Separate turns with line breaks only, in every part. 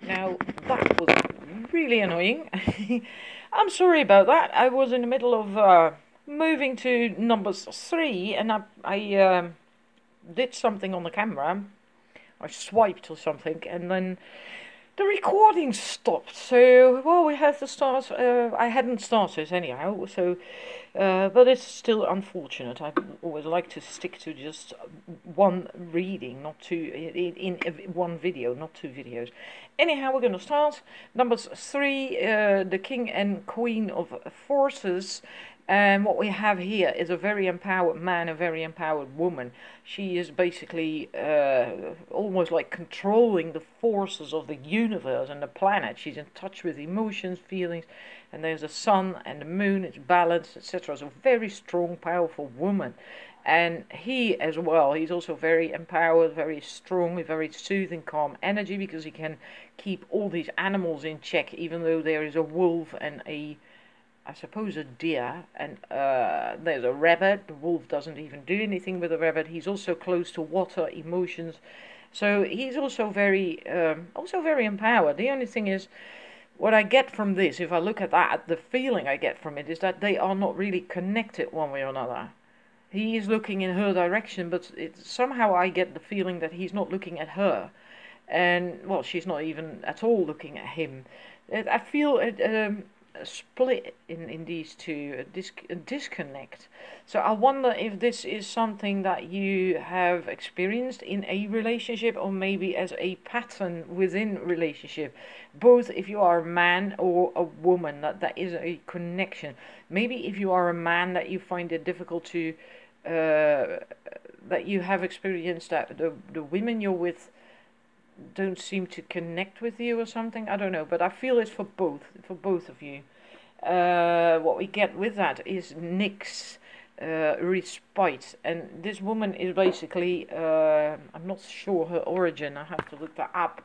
Now, that was really annoying. I'm sorry about that. I was in the middle of moving to numbers 3, and I did something on the camera. I swiped or something, and then the recording stopped. So, well, we had to start. I hadn't started anyhow, so but it's still unfortunate. I always like to stick to just one reading, not two in one video, not two videos. Anyhow, we're going to start. Numbers 3, the King and Queen of Forces. And what we have here is a very empowered man, a very empowered woman. She is basically almost like controlling the forces of the universe and the planet. She's in touch with emotions, feelings, and there's a sun and the moon, it's balanced, etc. So very strong, powerful woman. And he as well, he's also very empowered, very strong, with very soothing, calm energy, because he can keep all these animals in check, even though there is a wolf and I suppose a deer, and there's a rabbit. The wolf doesn't even do anything with the rabbit. He's also close to water, emotions, so he's also very empowered. The only thing is, what I get from this, if I look at that, the feeling I get from it is that they are not really connected one way or another. He is looking in her direction, but somehow I get the feeling that he's not looking at her, and well, she's not even at all looking at him. I feel a split in these two, a disconnect. So I wonder if this is something that you have experienced in a relationship, or maybe as a pattern within relationship, both if you are a man or a woman, that is a connection. Maybe if you are a man, that you find it difficult to that you have experienced that the women you're with don't seem to connect with you or something. I don't know, but I feel it's for both of you. What we get with that is Nick's respite, and this woman is basically I'm not sure her origin. I have to look that up.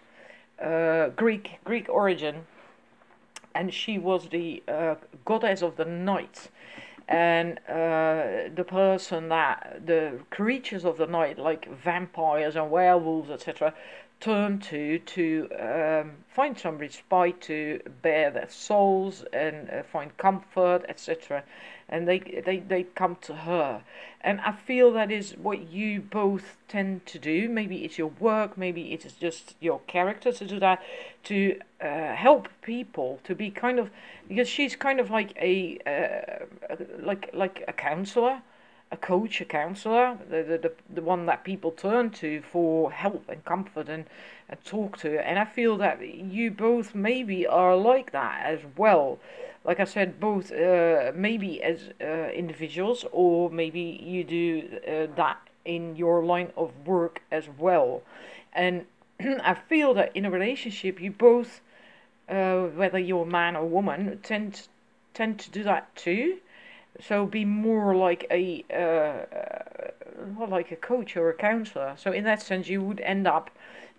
Greek origin, and she was the goddess of the night. And the person that the creatures of the night, like vampires and werewolves, etc., turn to find some respite, to bear their souls and find comfort, etc. And they come to her. And I feel that is what you both tend to do. Maybe it's your work, maybe it's just your character to do that, to help people, to be kind of, because she's kind of like like a counselor, a coach, a counselor, the one that people turn to for help and comfort and talk to. And I feel that you both maybe are like that as well. Like I said, both maybe as individuals, or maybe you do that in your line of work as well. And I feel that in a relationship, you both, whether you're a man or woman, tend to do that too. So be more like a well, like a coach or a counselor. So in that sense, you would end up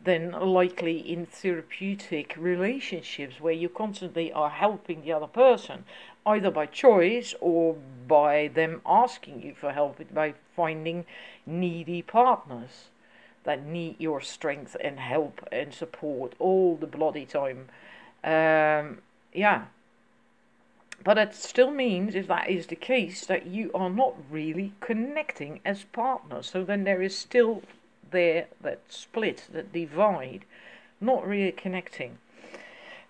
then likely in therapeutic relationships where you constantly are helping the other person, either by choice or by them asking you for help, by finding needy partners that need your strength and help and support all the bloody time. Yeah. But it still means, if that is the case, that you are not really connecting as partners. So then there is still there that split, that divide, not really connecting.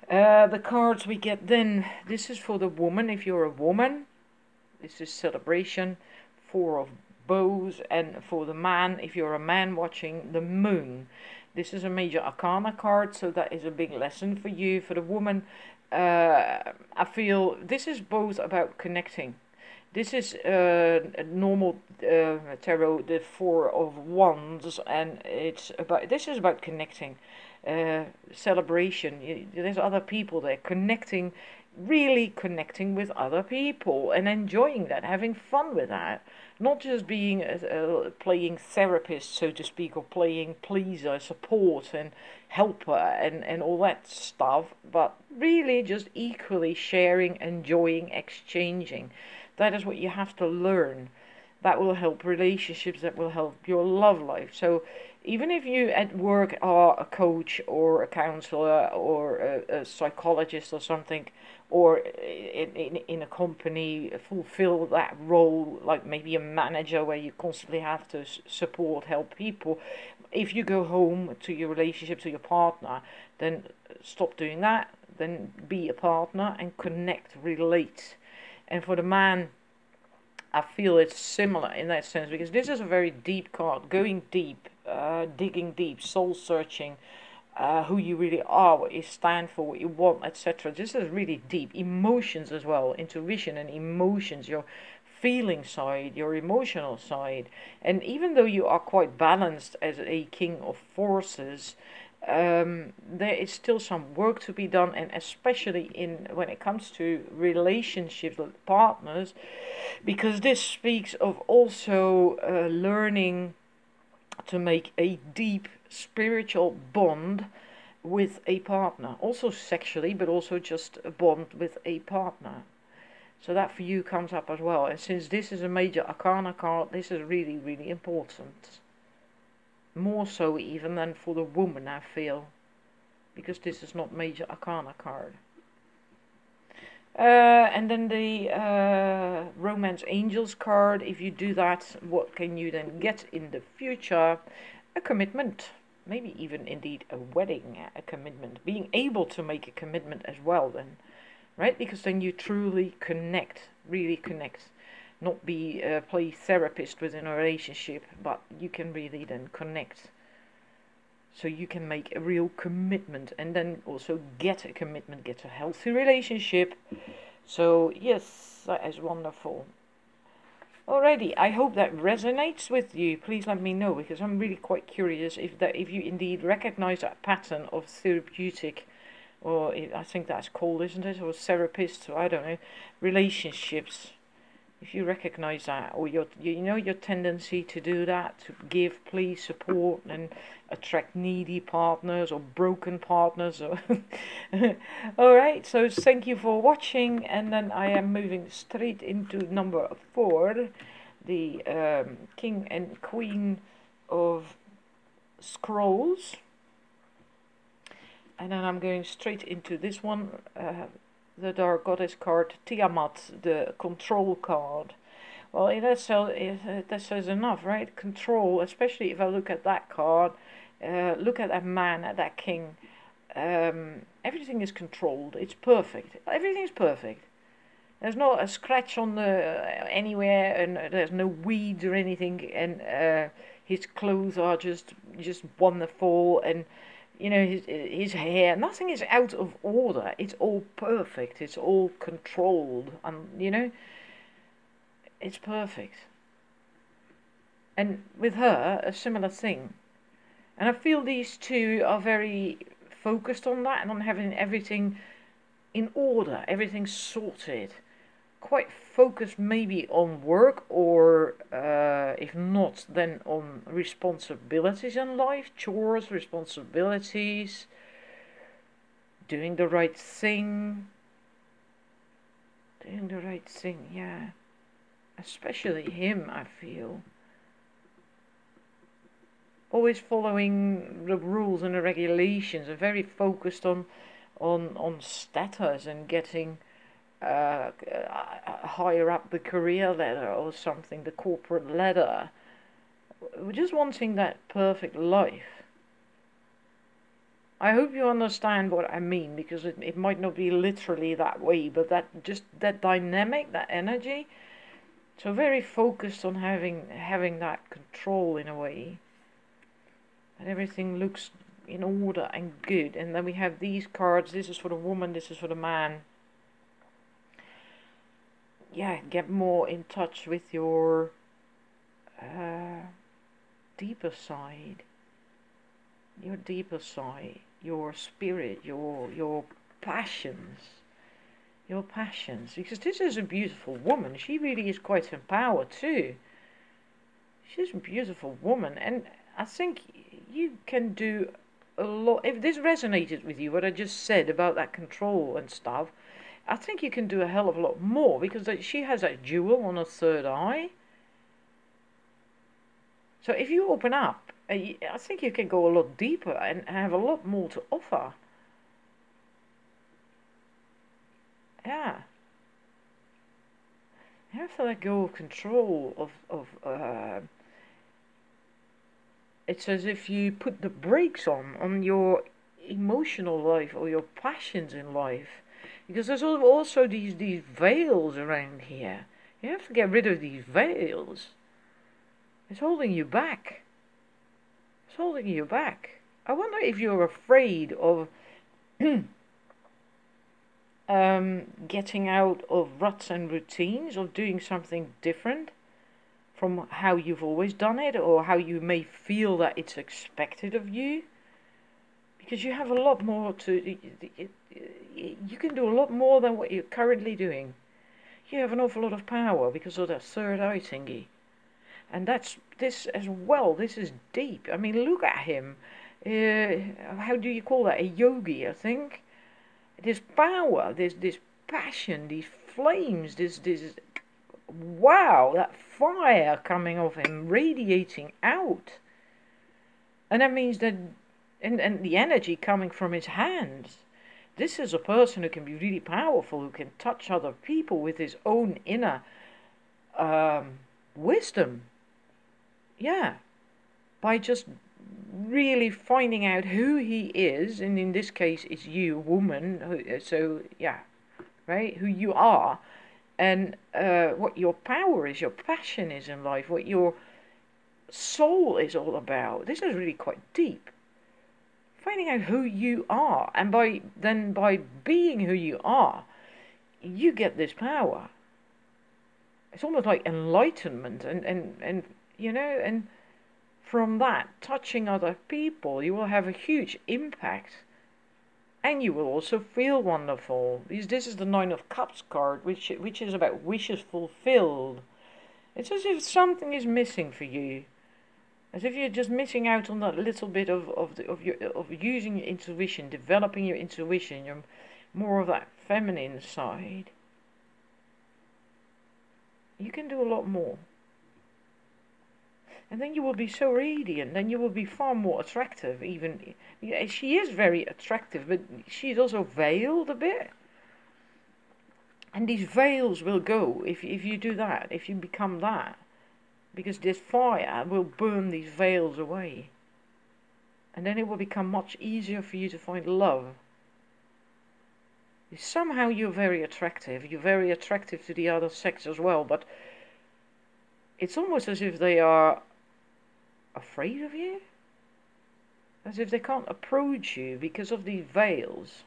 The cards we get then, this is for the woman, if you're a woman. This is celebration, 4 of bows. And for the man, if you're a man, watching the moon. This is a major arcana card, so that is a big lesson for you. For the woman, I feel this is both about connecting. This is a normal tarot, the 4 of Wands, and this is about connecting, celebration. There's other people there, connecting, really connecting with other people and enjoying that, having fun with that. Not just being playing therapist, so to speak, or playing pleaser, support and helper and all that stuff, but really just equally sharing, enjoying, exchanging. That is what you have to learn. That will help relationships, that will help your love life. So even if you at work are a coach or a counselor or a psychologist or something, or in a company fulfill that role, like maybe a manager where you constantly have to support, help people. If you go home to your relationship, to your partner, then stop doing that, then be a partner and connect, relate. And for the man, I feel it's similar in that sense, because this is a very deep card, going deep, digging deep, soul searching, who you really are, what you stand for, what you want, etc. This is really deep. Emotions as well, intuition and emotions, your feeling side, your emotional side. And even though you are quite balanced as a king of forces, there is still some work to be done, and especially in when it comes to relationships with partners, because this speaks of also learning to make a deep spiritual bond with a partner, also sexually, but also just a bond with a partner. So that for you comes up as well. And since this is a major arcana card, this is really, really important. More so even than for the woman, I feel, because this is not major arcana card. And then the Romance Angels card. If you do that, what can you then get in the future? A commitment. Maybe even indeed a wedding, a commitment. Being able to make a commitment as well then. Right? Because then you truly connect. Really connect. Not be play therapist within a relationship, but you can really then connect. So you can make a real commitment and then also get a commitment, get a healthy relationship. So yes, that is wonderful. Alrighty, I hope that resonates with you. Please let me know, because I'm really quite curious if you indeed recognize that pattern of therapeutic, or I think that's called, isn't it, or therapist, or I don't know, relationships. If you recognize that, or your tendency to do that, to give, please, support, and attract needy partners or broken partners. Or Alright, so thank you for watching, and then I am moving straight into number 4, the King and Queen of Scrolls. And then I'm going straight into this one, the Dark Goddess card, Tiamat, the control card. Well, that says enough, right? Control, especially if I look at that card, look at that man, at that king. Everything is controlled. It's perfect. Everything is perfect. There's not a scratch on the anywhere, and there's no weeds or anything. And his clothes are just wonderful, and you know, his hair, nothing is out of order. It's all perfect. It's all controlled. You know, it's perfect. And with her, a similar thing. And I feel these two are very focused on that and on having everything in order, everything sorted. Quite focused maybe on work, or if not, then on responsibilities in life, chores, responsibilities, doing the right thing, yeah. Especially him, I feel. Always following the rules and the regulations, and very focused on status and getting higher up the career ladder or something, the corporate ladder. We're just wanting that perfect life. I hope you understand what I mean, because it might not be literally that way, but that dynamic, that energy. So very focused on having that control in a way. And everything looks in order and good. And then we have these cards. This is for the woman, this is for the man. Yeah, get more in touch with your deeper side. Your deeper side, your spirit, your passions. Your passions. Because this is a beautiful woman. She really is quite empowered too. She's a beautiful woman, and I think you can do a lot. If this resonated with you, what I just said about that control and stuff, I think you can do a hell of a lot more, because she has that jewel on her third eye. So if you open up I think you can go a lot deeper and have a lot more to offer. Yeah. You have to let go of control of it's as if you put the brakes on your emotional life or your passions in life, because there's also these veils around here. You have to get rid of these veils. It's holding you back. It's holding you back. I wonder if you're afraid of getting out of ruts and routines, of doing something different from how you've always done it, or how you may feel that it's expected of you. Because you have a lot more to, you can do a lot more than what you're currently doing. You have an awful lot of power because of that third eye thingy. And that's this as well. This is deep. I mean, look at him. How do you call that? A yogi, I think. This power, this passion, these flames, this wow, that fire coming off him, radiating out. And that means that, and the energy coming from his hands. This is a person who can be really powerful, who can touch other people with his own inner wisdom. Yeah, by just really finding out who he is, and in this case it's you, woman, so yeah, right, who you are, and what your power is, your passion is in life, what your soul is all about. This is really quite deep. Finding out who you are, and by being who you are, you get this power. It's almost like enlightenment, and you know, and from that, touching other people, you will have a huge impact. And you will also feel wonderful. This is the Nine of Cups card, which is about wishes fulfilled. It's as if something is missing for you. As if you're just missing out on that little bit of using your intuition, developing your intuition, your more of that feminine side. You can do a lot more. And then you will be so radiant, then you will be far more attractive. Even, she is very attractive, but she's also veiled a bit. And these veils will go if you do that, if you become that. Because this fire will burn these veils away. And then it will become much easier for you to find love. Somehow you're very attractive. You're very attractive to the other sex as well, but it's almost as if they are afraid of you, as if they can't approach you because of these veils.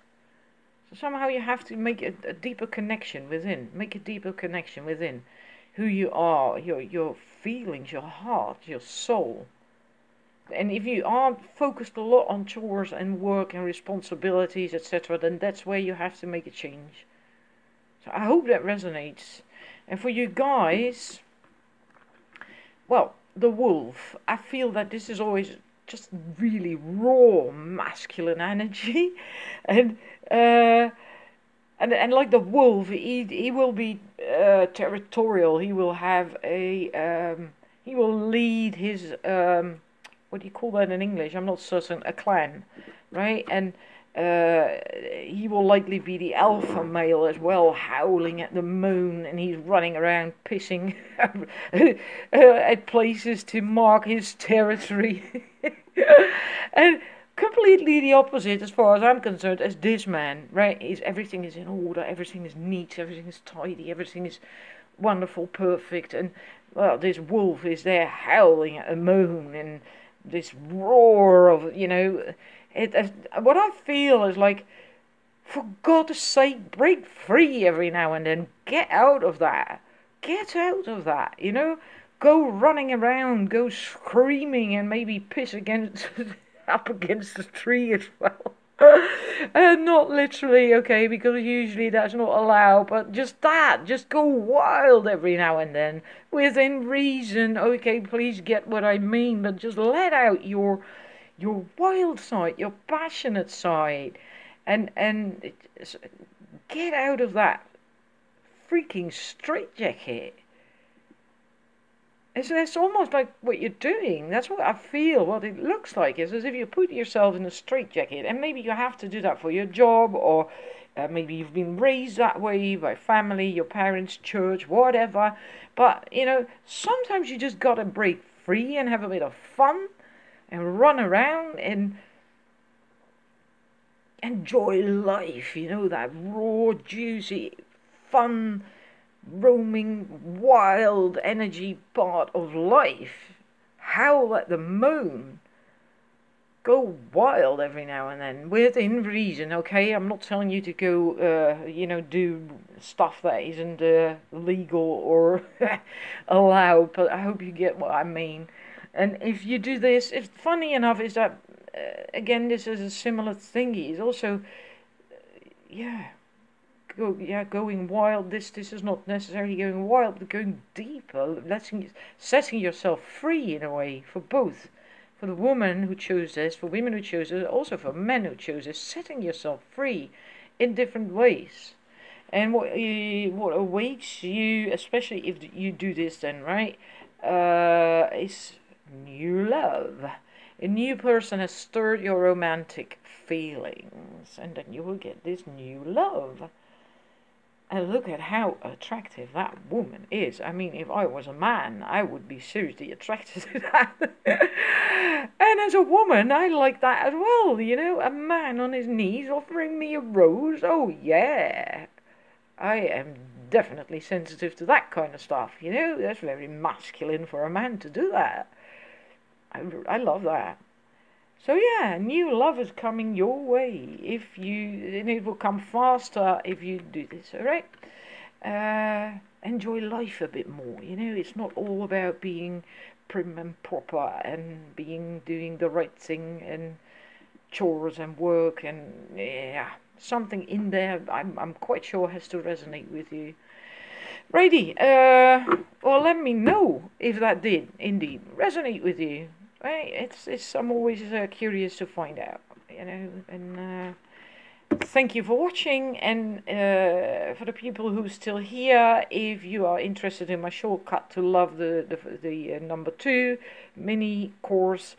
So somehow you have to make a deeper connection within, who you are, your feelings, your heart, your soul. And if you aren't focused a lot on chores and work and responsibilities, etc., then that's where you have to make a change. So I hope that resonates. And for you guys, well, the wolf, I feel that this is always just really raw masculine energy, and like the wolf, he will be territorial. He will have a he will lead his what do you call that in English? I'm not certain. A clan, right? And he will likely be the alpha male as well, howling at the moon, and he's running around pissing at places to mark his territory. And completely the opposite, as far as I'm concerned, as this man, right? Everything is in order, everything is neat, everything is tidy, everything is wonderful, perfect, and well, this wolf is there howling at the moon, and this roar of, you know, what I feel is like, for God's sake, break free every now and then. Get out of that. Get out of that, you know. Go running around, go screaming, and maybe piss up against the tree as well. Not literally, okay, because usually that's not allowed, but just go wild every now and then, within reason. Okay, please get what I mean, but just let out your wild side, your passionate side, and get out of that freaking straitjacket. It's almost like what you're doing. That's what I feel. What it looks like is as if you put yourself in a straitjacket, and maybe you have to do that for your job, or maybe you've been raised that way by family, your parents, church, whatever. But sometimes you just gotta break free and have a bit of fun and run around and enjoy life. That raw, juicy, fun, roaming, wild energy part of life. Howl at the moon. Go wild every now and then, within reason, okay? I'm not telling you to go, do stuff that isn't legal or allowed, but I hope you get what I mean. And if you do this, it's funny enough is that, again, this is a similar thingy. It's also, yeah, going wild. This is not necessarily going wild, but going deeper, setting yourself free in a way for both. For the woman who chose this, for women who chose this, also for men who chose this, setting yourself free in different ways. And what awaits you, especially if you do this, then right, is new love. A new person has stirred your romantic feelings, and then you will get this new love. And look at how attractive that woman is. I mean, if I was a man, I would be seriously attracted to that. And as a woman, I like that as well. A man on his knees offering me a rose. Oh, yeah. I am definitely sensitive to that kind of stuff. That's very masculine for a man to do that. I love that. So yeah, new love is coming your way and it will come faster if you do this, alright? Enjoy life a bit more, it's not all about being prim and proper and doing the right thing and chores and work and yeah, something in there I'm quite sure has to resonate with you. Righty, well let me know if that did indeed resonate with you. Right, I'm always curious to find out, and thank you for watching, and for the people who are still here, if you are interested in my shortcut to love, the number 2 mini course,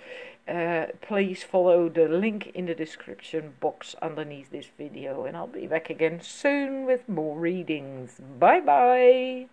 please follow the link in the description box underneath this video, and I'll be back again soon with more readings. Bye bye.